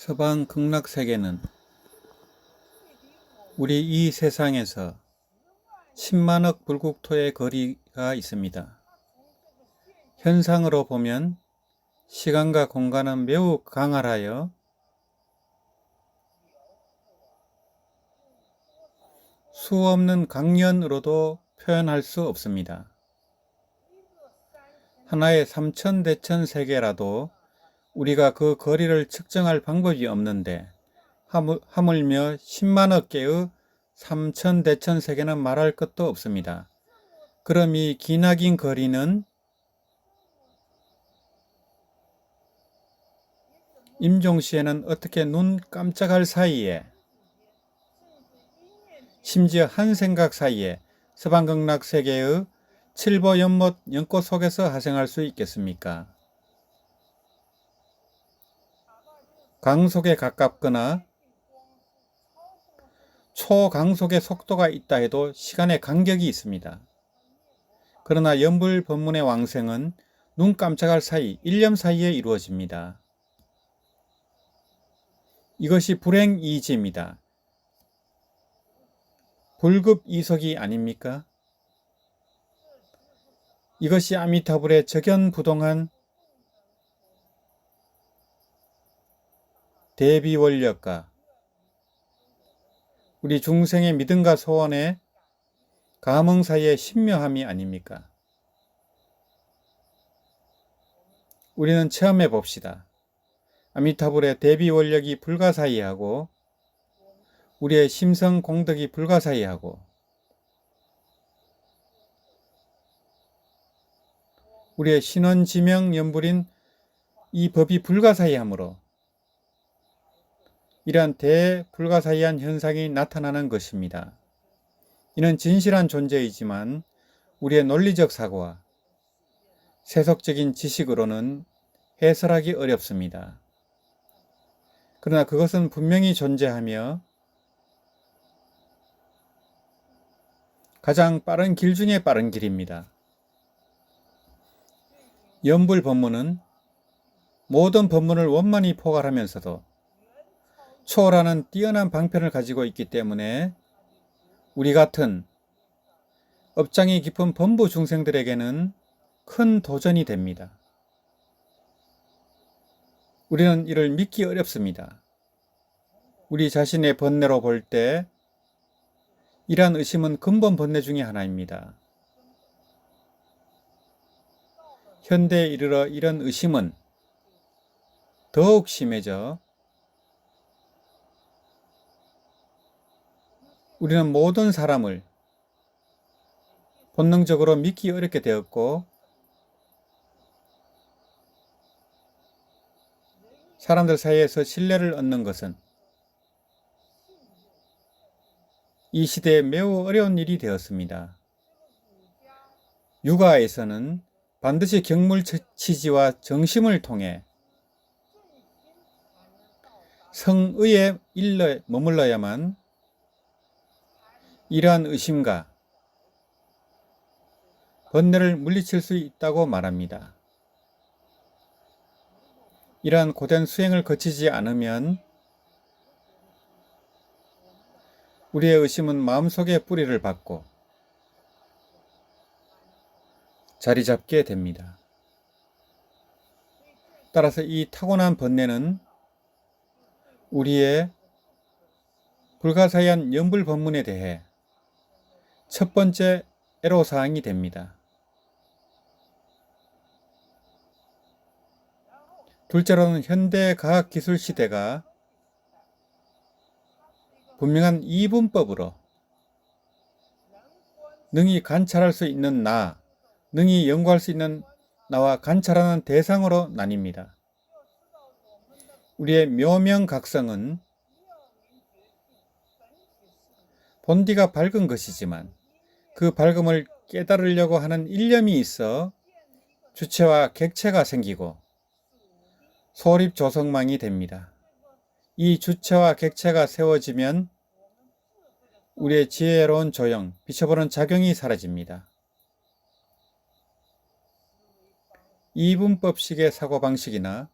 서방 극락세계는 우리 이 세상에서 10만억 불국토의 거리가 있습니다. 현상으로 보면 시간과 공간은 매우 강할하여 수없는 강연으로도 표현할 수 없습니다. 하나의 삼천대천 세계라도 우리가 그 거리를 측정할 방법이 없는데 하물며 10만억 개의 삼천대천 세계는 말할 것도 없습니다. 그럼 이 기나긴 거리는 임종시에는 어떻게 눈 깜짝할 사이에, 심지어 한 생각 사이에 서방극락세계의 칠보 연못 연꽃 속에서 하생할 수 있겠습니까? 강속에 가깝거나 초강속의 속도가 있다 해도 시간의 간격이 있습니다. 그러나 연불법문의 왕생은 눈 깜짝할 사이, 일념 사이에 이루어집니다. 이것이 불행이지입니다. 불급이속이 아닙니까? 이것이 아미타불의 적연부동한 대비원력과 우리 중생의 믿음과 소원의 감흥 사이의 신묘함이 아닙니까? 우리는 체험해 봅시다. 아미타불의 대비원력이 불가사의하고 우리의 심성 공덕이 불가사의하고 우리의 신원지명 연불인 이 법이 불가사의하므로 이러한 대불가사의한 현상이 나타나는 것입니다. 이는 진실한 존재이지만 우리의 논리적 사고와 세속적인 지식으로는 해설하기 어렵습니다. 그러나 그것은 분명히 존재하며 가장 빠른 길 중에 빠른 길입니다. 연불 법문은 모든 법문을 원만히 포괄하면서도 초월하는 뛰어난 방편을 가지고 있기 때문에 우리 같은 업장이 깊은 범부 중생들에게는 큰 도전이 됩니다. 우리는 이를 믿기 어렵습니다. 우리 자신의 번뇌로 볼 때 이러한 의심은 근본 번뇌 중의 하나입니다. 현대에 이르러 이런 의심은 더욱 심해져 우리는 모든 사람을 본능적으로 믿기 어렵게 되었고 사람들 사이에서 신뢰를 얻는 것은 이 시대에 매우 어려운 일이 되었습니다. 육아에서는 반드시 경물치지와 정심을 통해 성의에 머물러야만 이러한 의심과 번뇌를 물리칠 수 있다고 말합니다. 이러한 고된 수행을 거치지 않으면 우리의 의심은 마음속에 뿌리를 받고 자리 잡게 됩니다. 따라서 이 타고난 번뇌는 우리의 불가사의한 연불법문에 대해 첫 번째 애로사항이 됩니다. 둘째로는 현대과학기술 시대가 분명한 이분법으로 능히 관찰할 수 있는 나, 능히 연구할 수 있는 나와 관찰하는 대상으로 나뉩니다. 우리의 묘명각성은 본디가 밝은 것이지만 그 밝음을 깨달으려고 하는 일념이 있어 주체와 객체가 생기고 소립조성망이 됩니다. 이 주체와 객체가 세워지면 우리의 지혜로운 조형, 비춰보는 작용이 사라집니다. 이분법식의 사고방식이나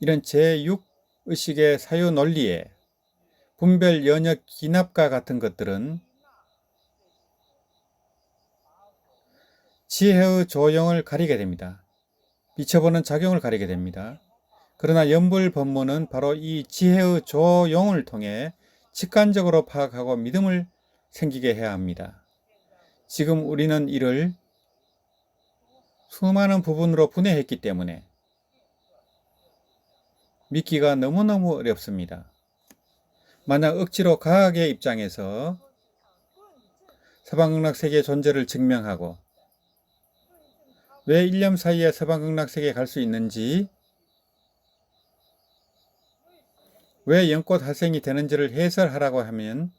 이런 제6의식의 사유 논리에 분별 연역 기납과 같은 것들은 지혜의 조용을 가리게 됩니다. 비춰보는 작용을 가리게 됩니다. 그러나 연불 법문은 바로 이 지혜의 조용을 통해 직관적으로 파악하고 믿음을 생기게 해야 합니다. 지금 우리는 이를 수많은 부분으로 분해했기 때문에 믿기가 너무너무 어렵습니다. 만약 억지로 과학의 입장에서 서방극락세계의 존재를 증명하고 왜 1년 사이에 서방극락세계에 갈 수 있는지, 왜 연꽃 활생이 되는지를 해설하라고 하면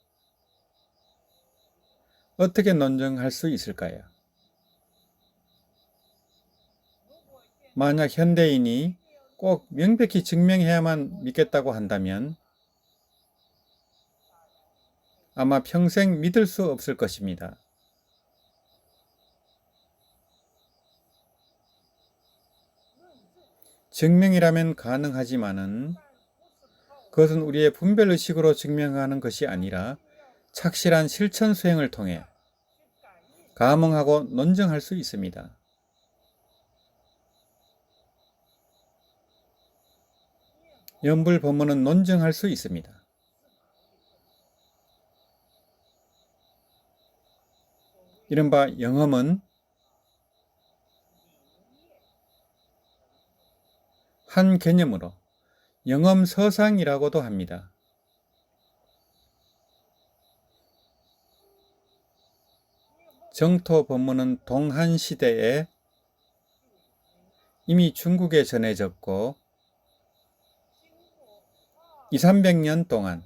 어떻게 논증할 수 있을까요? 만약 현대인이 꼭 명백히 증명해야만 믿겠다고 한다면 아마 평생 믿을 수 없을 것입니다. 증명이라면 가능하지만은 그것은 우리의 분별의식으로 증명하는 것이 아니라 착실한 실천 수행을 통해 감응하고 논증할 수 있습니다. 연불 법문은 논증할 수 있습니다. 이른바 영험은 한 개념으로 영험서상이라고도 합니다. 정토 법문은 동한 시대에 이미 중국에 전해졌고 200~300년 동안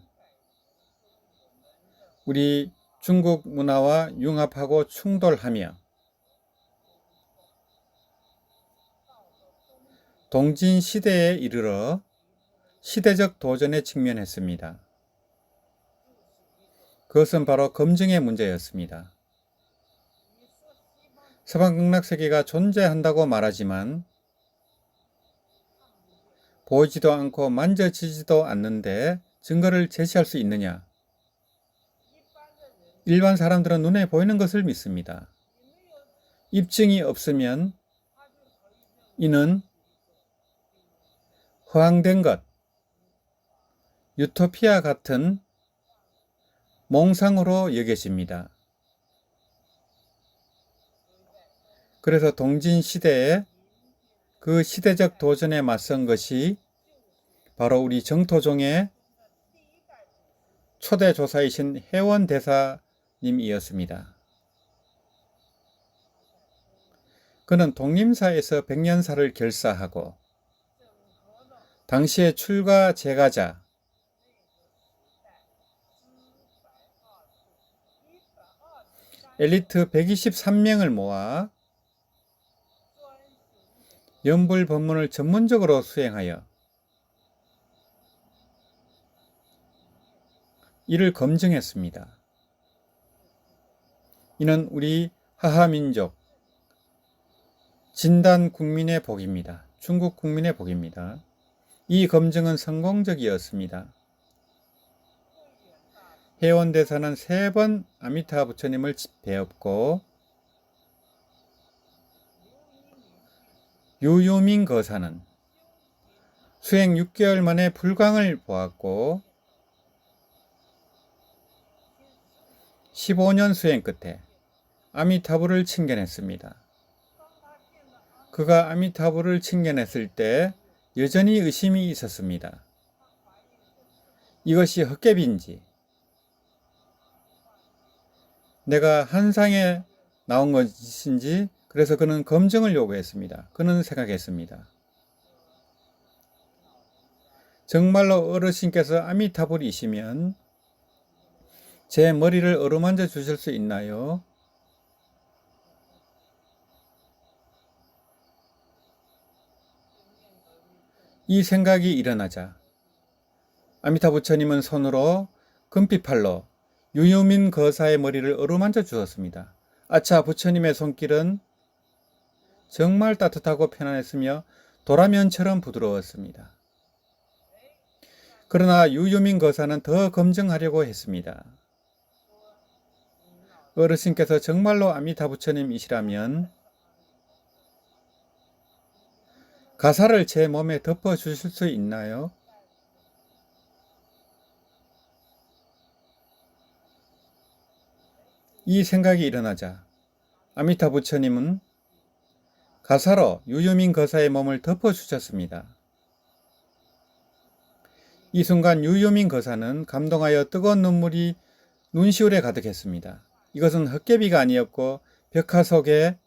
우리 중국 문화와 융합하고 충돌하며 동진 시대에 이르러 시대적 도전에 직면했습니다. 그것은 바로 검증의 문제였습니다. 서방극락세계가 존재한다고 말하지만 보이지도 않고 만져지지도 않는데 증거를 제시할 수 있느냐? 일반 사람들은 눈에 보이는 것을 믿습니다. 입증이 없으면 이는 허황된 것, 유토피아 같은 몽상으로 여겨집니다. 그래서 동진 시대에 그 시대적 도전에 맞선 것이 바로 우리 정토종의 초대 조사이신 해원대사님이었습니다. 그는 독림사에서 백년사를 결사하고 당시의 출가 제가자 엘리트 123명을 모아 연불 법문을 전문적으로 수행하여 이를 검증했습니다. 이는 우리 하하민족 진단 국민의 복입니다. 중국 국민의 복입니다. 이 검증은 성공적이었습니다. 해원대사는 3번 아미타 부처님을 배웠고 유유민 거사는 수행 6개월 만에 불광을 보았고 15년 수행 끝에 아미타부를 칭견했습니다. 그가 아미타부를 칭견했을 때 여전히 의심이 있었습니다. 이것이 헛개비인지 내가 한상에 나온 것인지 그래서 그는 검증을 요구했습니다. 그는 생각했습니다. 정말로 어르신께서 아미타불이시면 제 머리를 어루만져 주실 수 있나요? 이 생각이 일어나자 아미타 부처님은 손으로 금빛팔로 유유민 거사의 머리를 어루만져 주었습니다. 아차, 부처님의 손길은 정말 따뜻하고 편안했으며 도라면처럼 부드러웠습니다. 그러나 유유민 거사는 더 검증하려고 했습니다. 어르신께서 정말로 아미타 부처님이시라면 가사를 제 몸에 덮어 주실 수 있나요? 이 생각이 일어나자 아미타 부처님은 가사로 유유민 거사의 몸을 덮어 주셨습니다. 이 순간 유유민 거사는 감동하여 뜨거운 눈물이 눈시울에 가득했습니다. 이것은 헛개비가 아니었고 벽화 속에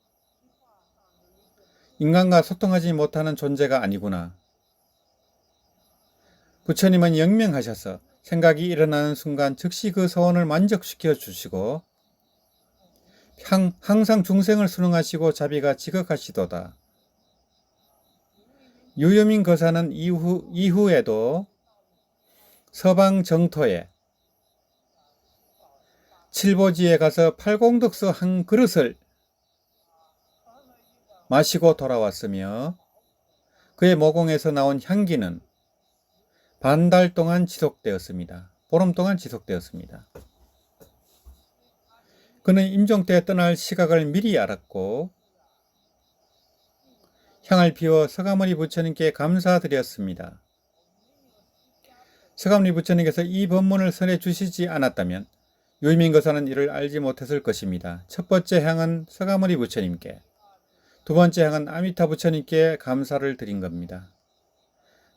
인간과 소통하지 못하는 존재가 아니구나. 부처님은 영명하셔서 생각이 일어나는 순간 즉시 그 소원을 만족시켜 주시고 항상 중생을 수능하시고 자비가 지극하시도다. 유유민 거사는 이후에도 서방 정토에 칠보지에 가서 팔공덕수 한 그릇을 마시고 돌아왔으며 그의 모공에서 나온 향기는 반달 동안 지속되었습니다. 보름 동안 지속되었습니다. 그는 임종 때 떠날 시각을 미리 알았고 향을 피워 서가모니 부처님께 감사드렸습니다. 서가모니 부처님께서 이 법문을 전해주시지 않았다면 유유민 거사는 이를 알지 못했을 것입니다. 첫 번째 향은 서가모니 부처님께, 두 번째 향은 아미타 부처님께 감사를 드린 겁니다.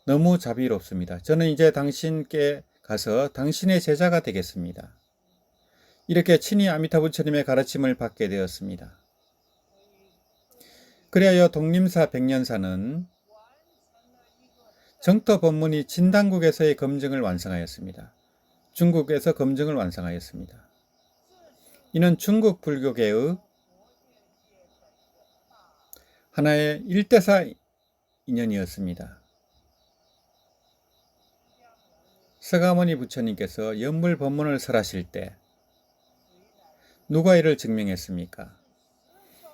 너무 자비롭습니다. 저는 이제 당신께 가서 당신의 제자가 되겠습니다. 이렇게 친히 아미타 부처님의 가르침을 받게 되었습니다. 그리하여 독림사 백년사는 정토 법문이 진당국에서의 검증을 완성하였습니다. 중국에서 검증을 완성하였습니다. 이는 중국 불교계의 하나의 일대사 인연이었습니다. 서가모니 부처님께서 연불 법문을 설하실 때 누가 이를 증명했습니까?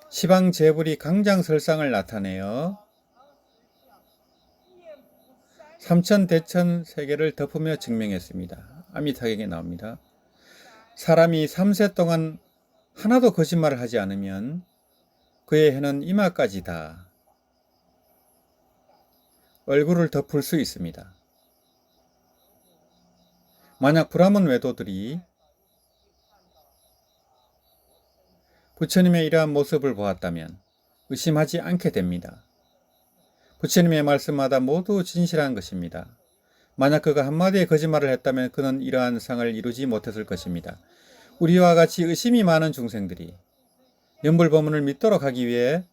시방제불이 강장설상을 나타내어 삼천대천 세계를 덮으며 증명했습니다. 아미타경에 나옵니다. 사람이 3세 동안 하나도 거짓말을 하지 않으면 그의 해는 이마까지 다 얼굴을 덮을 수 있습니다. 만약 브라હ문 외도들이 부처님의 이러한 모습을 보았다면 의심하지 않게 됩니다. 부처님의 말씀마다 모두 진실한 것입니다. 만약 그가 한마디의 거짓말을 했다면 그는 이러한 상을 이루지 못했을 것입니다. 우리와 같이 의심이 많은 중생들이 연불법문을 믿도록 하기 위해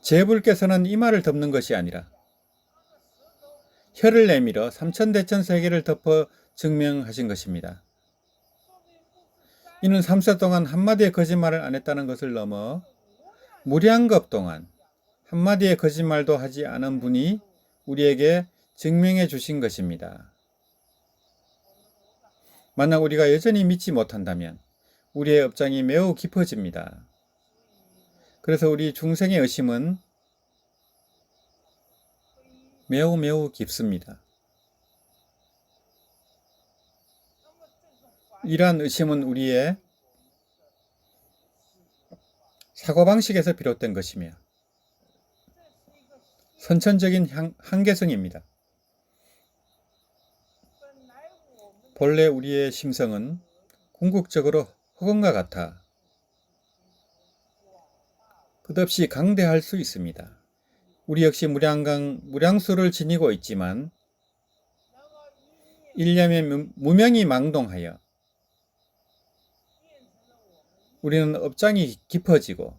제불께서는 이마를 덮는 것이 아니라 혀를 내밀어 삼천대천 세계를 덮어 증명하신 것입니다. 이는 3세 동안 한마디의 거짓말을 안 했다는 것을 넘어 무량겁 동안 한마디의 거짓말도 하지 않은 분이 우리에게 증명해 주신 것입니다. 만약 우리가 여전히 믿지 못한다면 우리의 업장이 매우 깊어집니다. 그래서 우리 중생의 의심은 매우 깊습니다. 이러한 의심은 우리의 사고방식에서 비롯된 것이며 선천적인 한계성입니다. 본래 우리의 심성은 궁극적으로 흑원과 같아 끝없이 강대할 수 있습니다. 우리 역시 무량수를 지니고 있지만 일념에 무명이 망동하여 우리는 업장이 깊어지고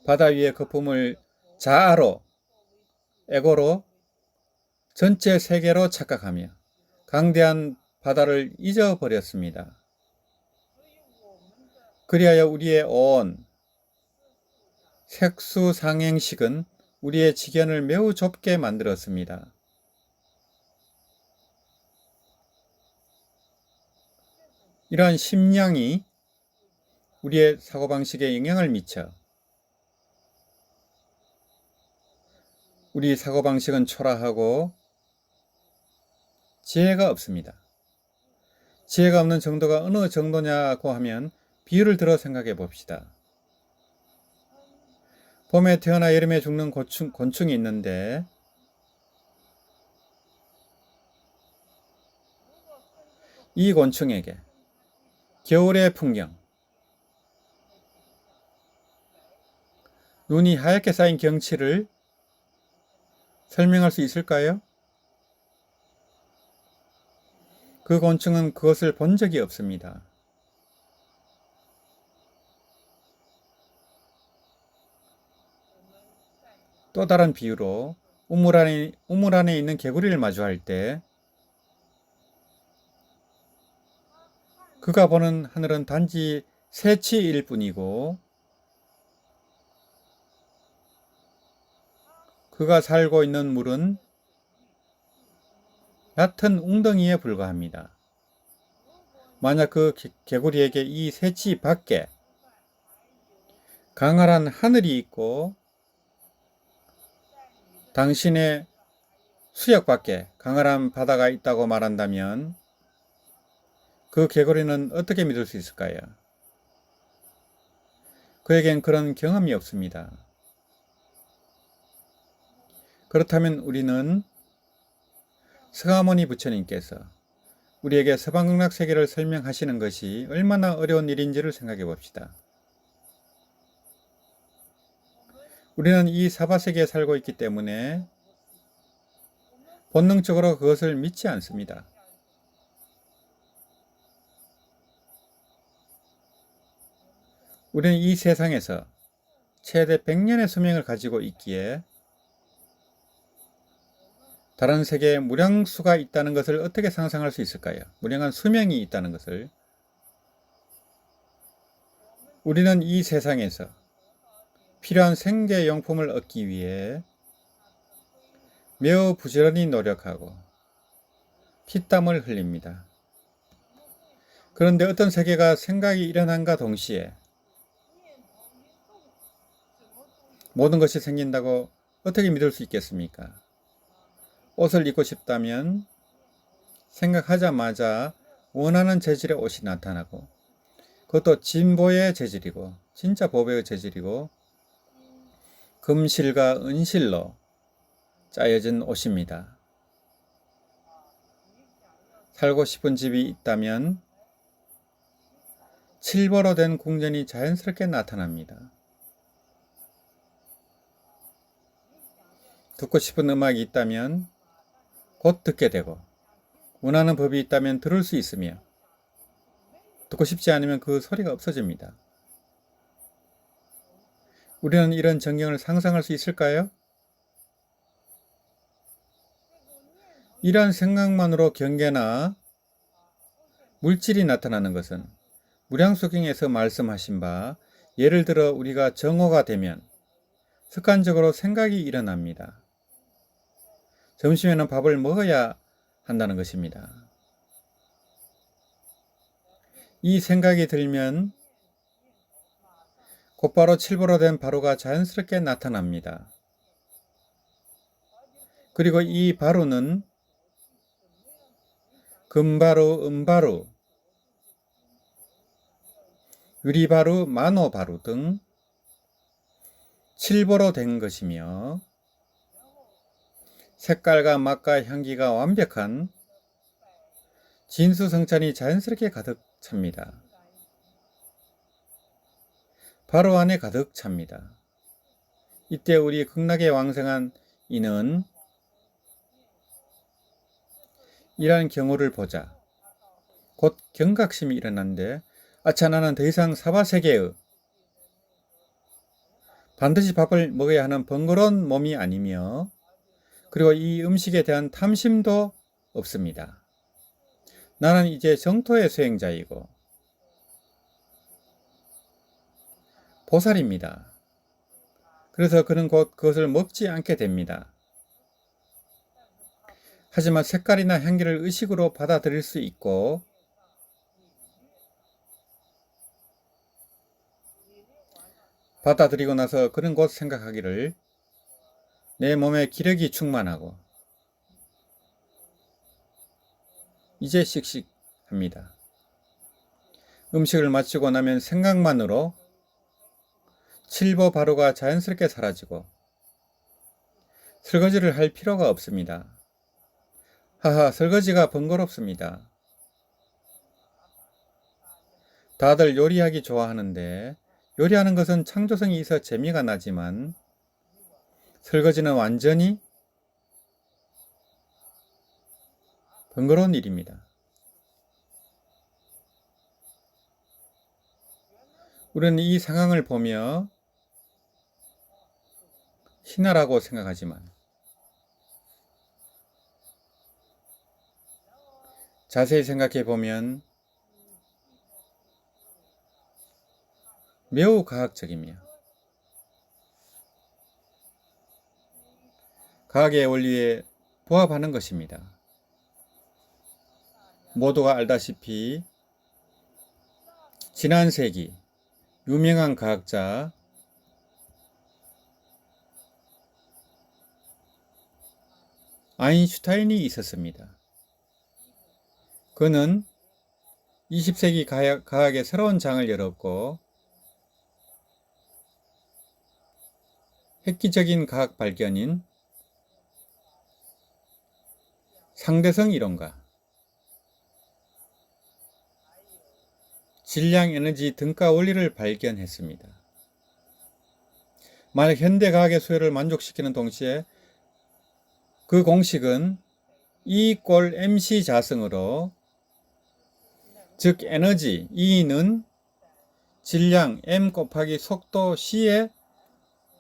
바다 위의 거품을 자아로, 에고로 전체 세계로 착각하며 강대한 바다를 잊어버렸습니다. 그리하여 우리의 온 색수상행식은 우리의 지견을 매우 좁게 만들었습니다. 이러한 심량이 우리의 사고방식에 영향을 미쳐 우리 사고방식은 초라하고 지혜가 없습니다. 지혜가 없는 정도가 어느 정도냐고 하면 비유를 들어 생각해 봅시다. 봄에 태어나 여름에 죽는 곤충이 있는데 이 곤충에게 겨울의 풍경, 눈이 하얗게 쌓인 경치를 설명할 수 있을까요? 그 곤충은 그것을 본 적이 없습니다. 또 다른 비유로 우물 안에 있는 개구리를 마주할 때 그가 보는 하늘은 단지 새치일 뿐이고 그가 살고 있는 물은 얕은 웅덩이에 불과합니다. 만약 그 개구리에게 이 새치 밖에 강활한 하늘이 있고 당신의 수역 밖에 강활한 바다가 있다고 말한다면 그 개구리는 어떻게 믿을 수 있을까요? 그에겐 그런 경험이 없습니다. 그렇다면 우리는 서가모니 부처님께서 우리에게 서방극락 세계를 설명하시는 것이 얼마나 어려운 일인지를 생각해 봅시다. 우리는 이 사바세계에 살고 있기 때문에 본능적으로 그것을 믿지 않습니다. 우리는 이 세상에서 최대 100년의 수명을 가지고 있기에 다른 세계에 무량수가 있다는 것을 어떻게 상상할 수 있을까요? 무량한 수명이 있다는 것을. 우리는 이 세상에서 필요한 생계용품을 얻기 위해 매우 부지런히 노력하고 피땀을 흘립니다. 그런데 어떤 세계가 생각이 일어난과 동시에 모든 것이 생긴다고 어떻게 믿을 수 있겠습니까? 옷을 입고 싶다면 생각하자마자 원하는 재질의 옷이 나타나고 그것도 진보의 재질이고 진짜 보배의 재질이고 금실과 은실로 짜여진 옷입니다. 살고 싶은 집이 있다면 칠보로 된 궁전이 자연스럽게 나타납니다. 듣고 싶은 음악이 있다면 곧 듣게 되고 원하는 법이 있다면 들을 수 있으며 듣고 싶지 않으면 그 소리가 없어집니다. 우리는 이런 전경을 상상할 수 있을까요? 이러한 생각만으로 경계나 물질이 나타나는 것은 무량수경에서 말씀하신 바 예를 들어 우리가 정오가 되면 습관적으로 생각이 일어납니다. 점심에는 밥을 먹어야 한다는 것입니다. 이 생각이 들면 곧바로 칠보로 된 바루가 자연스럽게 나타납니다. 그리고 이 바루는 금바루, 은바루, 유리바루, 만호바루 등 칠보로 된 것이며 색깔과 맛과 향기가 완벽한 진수성찬이 자연스럽게 가득 찹니다. 바로 안에 가득 찹니다. 이때 우리 극락에 왕성한 이는 이러한 경우를 보자 곧 경각심이 일어난데 아차 나는 더 이상 사바세계의 반드시 밥을 먹어야 하는 번거로운 몸이 아니며 그리고 이 음식에 대한 탐심도 없습니다. 나는 이제 정토의 수행자이고 보살입니다. 그래서 그는 곧 그것을 먹지 않게 됩니다. 하지만 색깔이나 향기를 의식으로 받아들일 수 있고 받아들이고 나서 그는 곧 생각하기를 내 몸에 기력이 충만하고 이제 씩씩합니다. 음식을 마치고 나면 생각만으로 칠보 바로가 자연스럽게 사라지고 설거지를 할 필요가 없습니다. 하하, 설거지가 번거롭습니다. 다들 요리하기 좋아하는데 요리하는 것은 창조성이 있어 재미가 나지만 설거지는 완전히 번거로운 일입니다. 우리는 이 상황을 보며 신화라고 생각하지만 자세히 생각해 보면 매우 과학적이며 과학의 원리에 부합하는 것입니다. 모두가 알다시피 지난 세기 유명한 과학자 아인슈타인이 있었습니다. 그는 20세기 과학의 새로운 장을 열었고 획기적인 과학 발견인 상대성 이론과 질량 에너지 등가 원리를 발견했습니다. 만약 현대 과학의 수요를 만족시키는 동시에 그 공식은 E = mc 자승으로, 즉 에너지 E는 질량 m 곱하기 속도 c의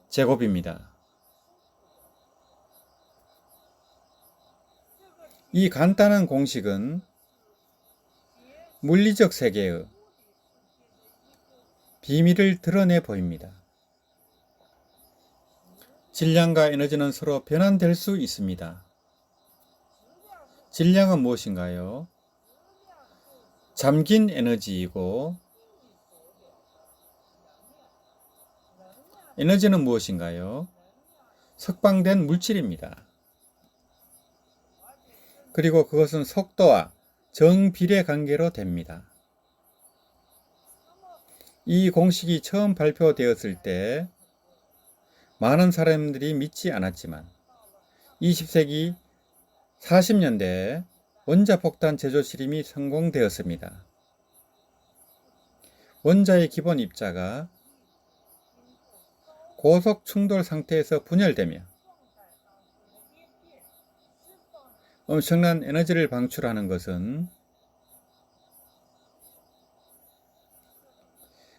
제곱입니다. 이 간단한 공식은 물리적 세계의 비밀을 드러내 보입니다. 질량과 에너지는 서로 변환될 수 있습니다. 질량은 무엇인가요? 잠긴 에너지이고 에너지는 무엇인가요? 석방된 물질입니다. 그리고 그것은 속도와 정비례 관계로 됩니다. 이 공식이 처음 발표되었을 때 많은 사람들이 믿지 않았지만 20세기 40년대에 원자폭탄 제조 실험이 성공되었습니다. 원자의 기본 입자가 고속 충돌 상태에서 분열되며 엄청난 에너지를 방출하는 것은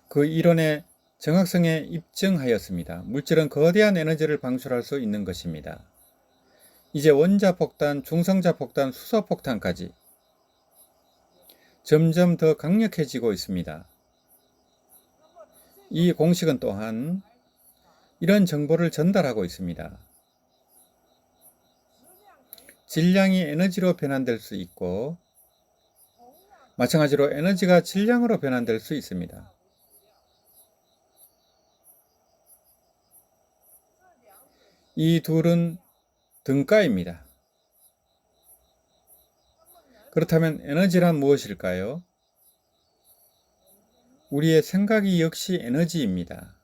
그 이론의 정확성에 입증하였습니다. 물질은 거대한 에너지를 방출할 수 있는 것입니다. 이제 원자폭탄, 중성자폭탄, 수소폭탄까지 점점 더 강력해지고 있습니다. 이 공식은 또한 이런 정보를 전달하고 있습니다. 질량이 에너지로 변환될 수 있고 마찬가지로 에너지가 질량으로 변환될 수 있습니다. 이 둘은 등가입니다. 그렇다면 에너지란 무엇일까요? 우리의 생각이 역시 에너지입니다.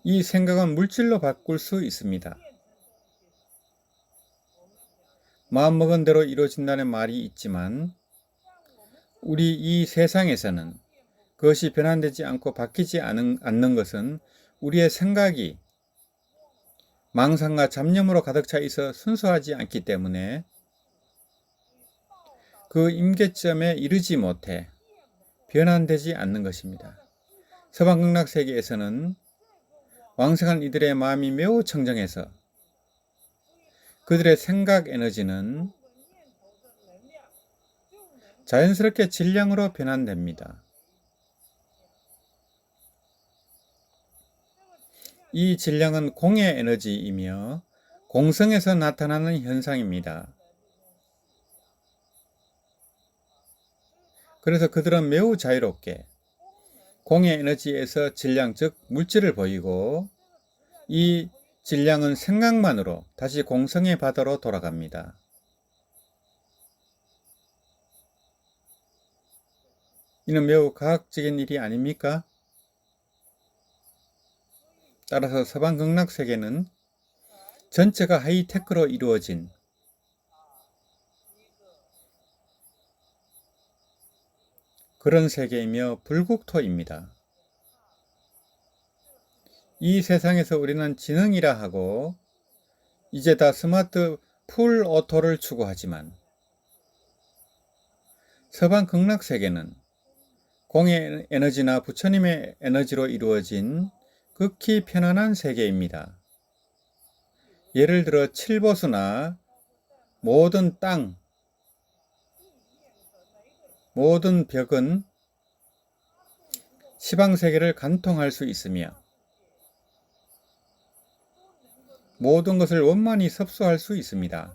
이 생각은 물질로 바꿀 수 있습니다. 마음먹은 대로 이루어진다는 말이 있지만 우리 이 세상에서는 그것이 변환되지 않고 바뀌지 않는 것은 우리의 생각이 망상과 잡념으로 가득 차 있어 순수하지 않기 때문에 그 임계점에 이르지 못해 변환되지 않는 것입니다. 서방극락 세계에서는 왕성한 이들의 마음이 매우 청정해서 그들의 생각 에너지는 자연스럽게 질량으로 변환됩니다. 이 질량은 공의 에너지이며 공성에서 나타나는 현상입니다. 그래서 그들은 매우 자유롭게 공의 에너지에서 질량, 즉 물질을 보이고 이 질량은 생각만으로 다시 공성의 바다로 돌아갑니다. 이는 매우 과학적인 일이 아닙니까? 따라서 서방 극락 세계는 전체가 하이테크로 이루어진 그런 세계이며 불국토입니다. 이 세상에서 우리는 지능이라 하고 이제 다 스마트 풀 오토를 추구하지만 서방 극락 세계는 공의 에너지나 부처님의 에너지로 이루어진 극히 편안한 세계입니다. 예를 들어 칠보수나 모든 땅, 모든 벽은 시방세계를 관통할 수 있으며 모든 것을 원만히 섭수할 수 있습니다.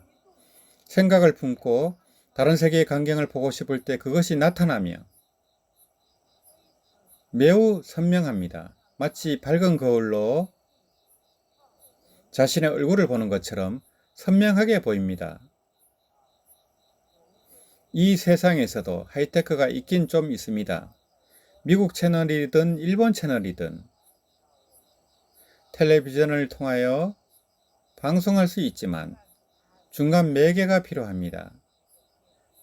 생각을 품고 다른 세계의 광경을 보고 싶을 때 그것이 나타나며 매우 선명합니다. 마치 밝은 거울로 자신의 얼굴을 보는 것처럼 선명하게 보입니다. 이 세상에서도 하이테크가 있긴 좀 있습니다. 미국 채널이든 일본 채널이든 텔레비전을 통하여 방송할 수 있지만 중간 매개가 필요합니다.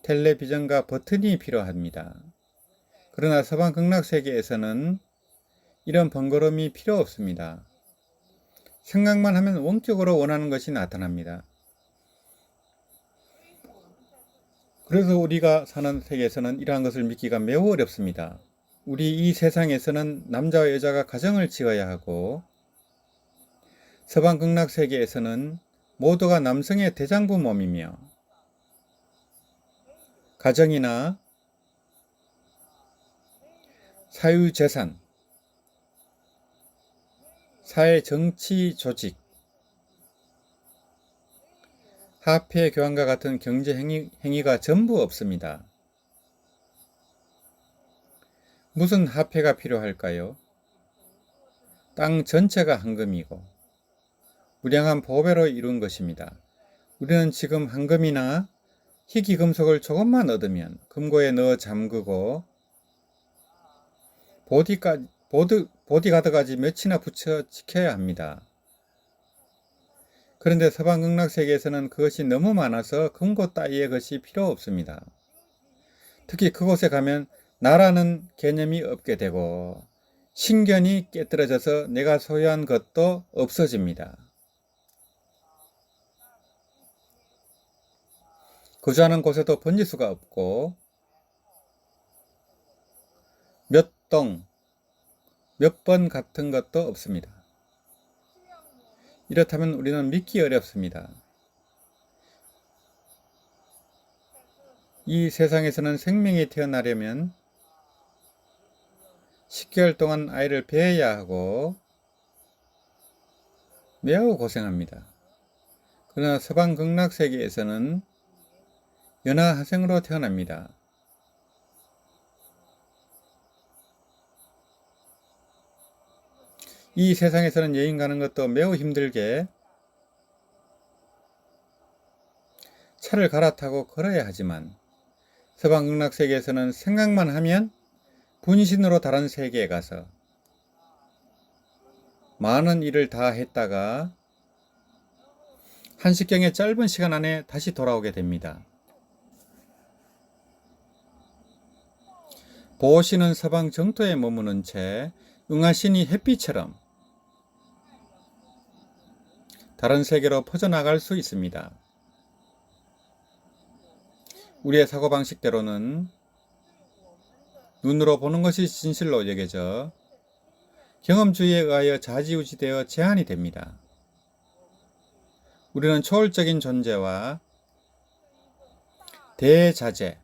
텔레비전과 버튼이 필요합니다. 그러나 서방 극락 세계에서는 이런 번거로움이 필요 없습니다. 생각만 하면 원격으로 원하는 것이 나타납니다. 그래서 우리가 사는 세계에서는 이러한 것을 믿기가 매우 어렵습니다. 우리 이 세상에서는 남자와 여자가 가정을 지어야 하고 서방 극락 세계에서는 모두가 남성의 대장부 몸이며 가정이나 사유재산, 사회 정치 조직, 화폐 교환과 같은 경제 행위가 전부 없습니다. 무슨 화폐가 필요할까요? 땅 전체가 황금이고 무량한 보배로 이룬 것입니다. 우리는 지금 황금이나 희귀 금속을 조금만 얻으면 금고에 넣어 잠그고 보디가드까지 몇이나 붙여 지켜야 합니다. 그런데 서방 극락 세계에서는 그것이 너무 많아서 금고 따위의 것이 필요 없습니다. 특히 그곳에 가면 나라는 개념이 없게 되고 신견이 깨뜨려져서 내가 소유한 것도 없어집니다. 거주하는 곳에도 번지수가 없고 몇 동, 몇 번 같은 것도 없습니다. 이렇다면 우리는 믿기 어렵습니다. 이 세상에서는 생명이 태어나려면 10개월 동안 아이를 배어야 하고 매우 고생합니다. 그러나 서방 극락 세계에서는 연하학생으로 태어납니다. 이 세상에서는 여행 가는 것도 매우 힘들게 차를 갈아타고 걸어야 하지만 서방 극락 세계에서는 생각만 하면 분신으로 다른 세계에 가서 많은 일을 다 했다가 한식경의 짧은 시간 안에 다시 돌아오게 됩니다. 보시는 서방 정토에 머무는 채 응하신이 햇빛처럼 다른 세계로 퍼져나갈 수 있습니다. 우리의 사고방식대로는 눈으로 보는 것이 진실로 여겨져 경험주의에 의하여 좌지우지되어 제한이 됩니다. 우리는 초월적인 존재와 대자재,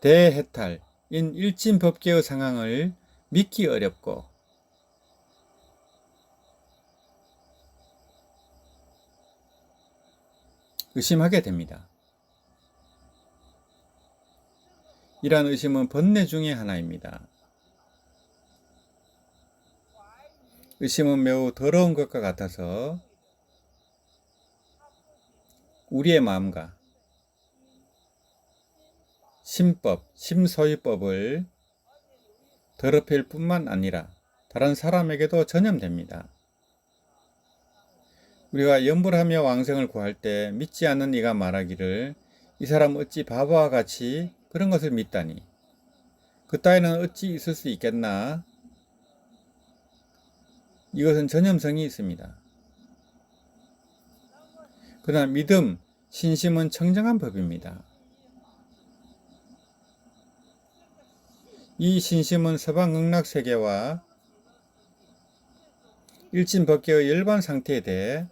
대해탈인 일진법계의 상황을 믿기 어렵고 의심하게 됩니다. 이러한 의심은 번뇌 중의 하나입니다. 의심은 매우 더러운 것과 같아서 우리의 마음과 심소유법을 더럽힐 뿐만 아니라 다른 사람에게도 전염됩니다. 우리가 염불하며 왕생을 구할 때 믿지 않는 이가 말하기를 이 사람 어찌 바보와 같이 그런 것을 믿다니 그 따위는 어찌 있을 수 있겠나. 이것은 전염성이 있습니다. 그러나 믿음, 신심은 청정한 법입니다. 이 신심은 서방극락세계와 일진법계의 열반 상태에 대해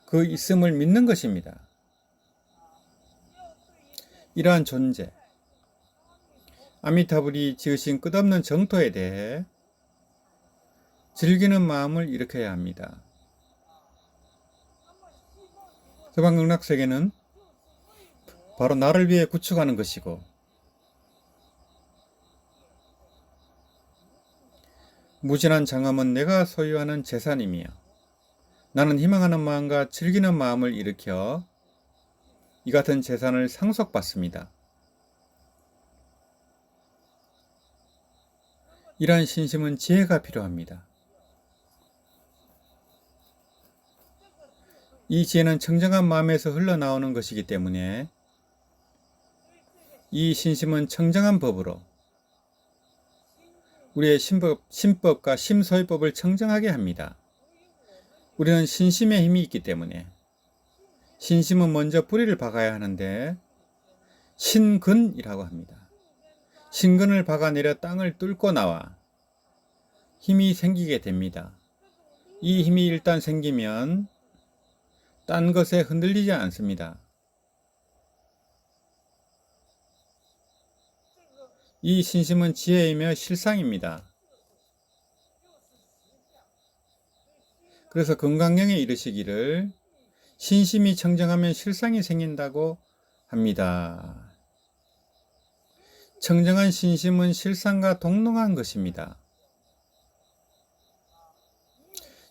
그 있음을 믿는 것입니다. 이러한 존재, 아미타불이 지으신 끝없는 정토에 대해 즐기는 마음을 일으켜야 합니다. 서방극락세계는 바로 나를 위해 구축하는 것이고 무진한 장엄은 내가 소유하는 재산이며 나는 희망하는 마음과 즐기는 마음을 일으켜 이 같은 재산을 상속받습니다. 이러한 신심은 지혜가 필요합니다. 이 지혜는 청정한 마음에서 흘러나오는 것이기 때문에 이 신심은 청정한 법으로 우리의 심법과 심소유법을 청정하게 합니다. 우리는 신심의 힘이 있기 때문에 신심은 먼저 뿌리를 박아야 하는데 신근이라고 합니다. 신근을 박아내려 땅을 뚫고 나와 힘이 생기게 됩니다. 이 힘이 일단 생기면 딴 것에 흔들리지 않습니다. 이 신심은 지혜이며 실상입니다. 그래서 금강경에 이르시기를 신심이 청정하면 실상이 생긴다고 합니다. 청정한 신심은 실상과 동등한 것입니다.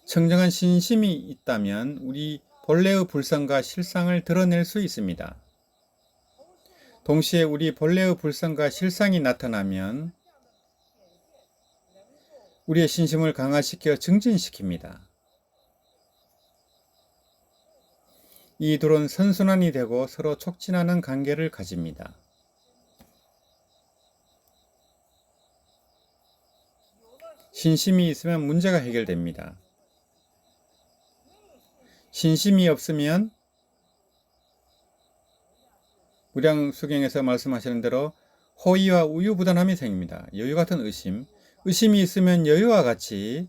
청정한 신심이 있다면 우리 본래의 불성과 실상을 드러낼 수 있습니다. 동시에 우리 본래의 불성과 실상이 나타나면 우리의 신심을 강화시켜 증진시킵니다. 이 둘은 선순환이 되고 서로 촉진하는 관계를 가집니다. 신심이 있으면 문제가 해결됩니다. 신심이 없으면 무량수경에서 말씀하시는 대로 호의와 우유부단함이 생깁니다. 여유 같은 의심. 의심이 있으면 여유와 같이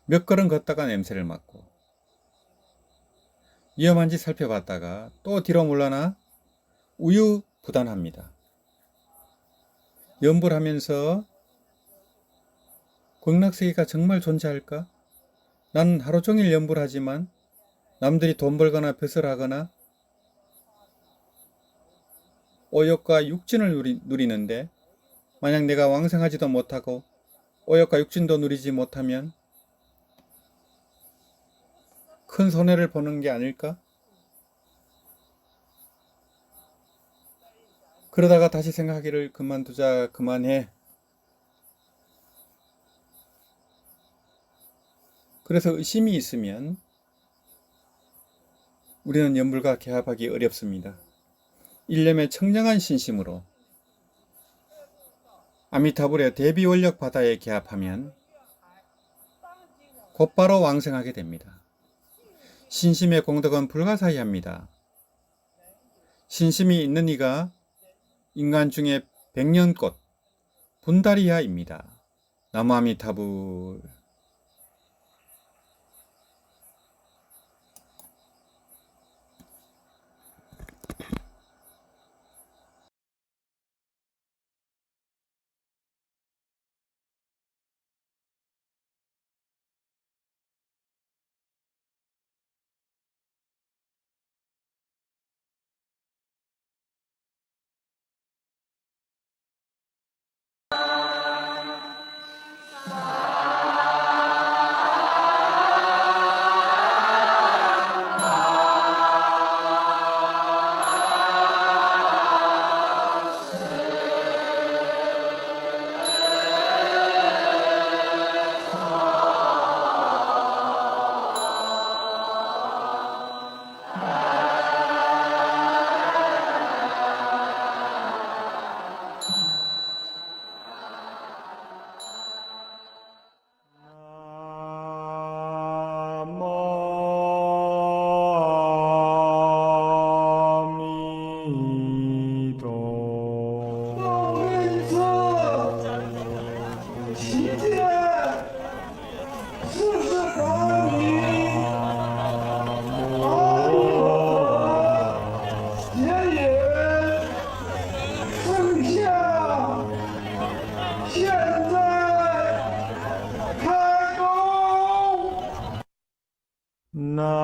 몇 걸음 걷다가 냄새를 맡고 위험한지 살펴봤다가 또 뒤로 물러나 우유부단합니다. 염불하면서 극락세계가 정말 존재할까? 난 하루 종일 염불하지만 남들이 돈 벌거나 벼슬 하거나 오욕과 육진을 누리는데 만약 내가 왕생하지도 못하고 오욕과 육진도 누리지 못하면 큰 손해를 보는 게 아닐까? 그러다가 다시 생각하기를 그만두자, 그만해. 그래서 의심이 있으면 우리는 염불과 개합하기 어렵습니다. 일념의 청정한 신심으로 아미타불의 대비원력 바다에 개합하면 곧바로 왕생하게 됩니다. 신심의 공덕은 불가사의합니다. 신심이 있는 이가 인간 중에 백년꽃 분다리아입니다. 나무아미타불. 아미토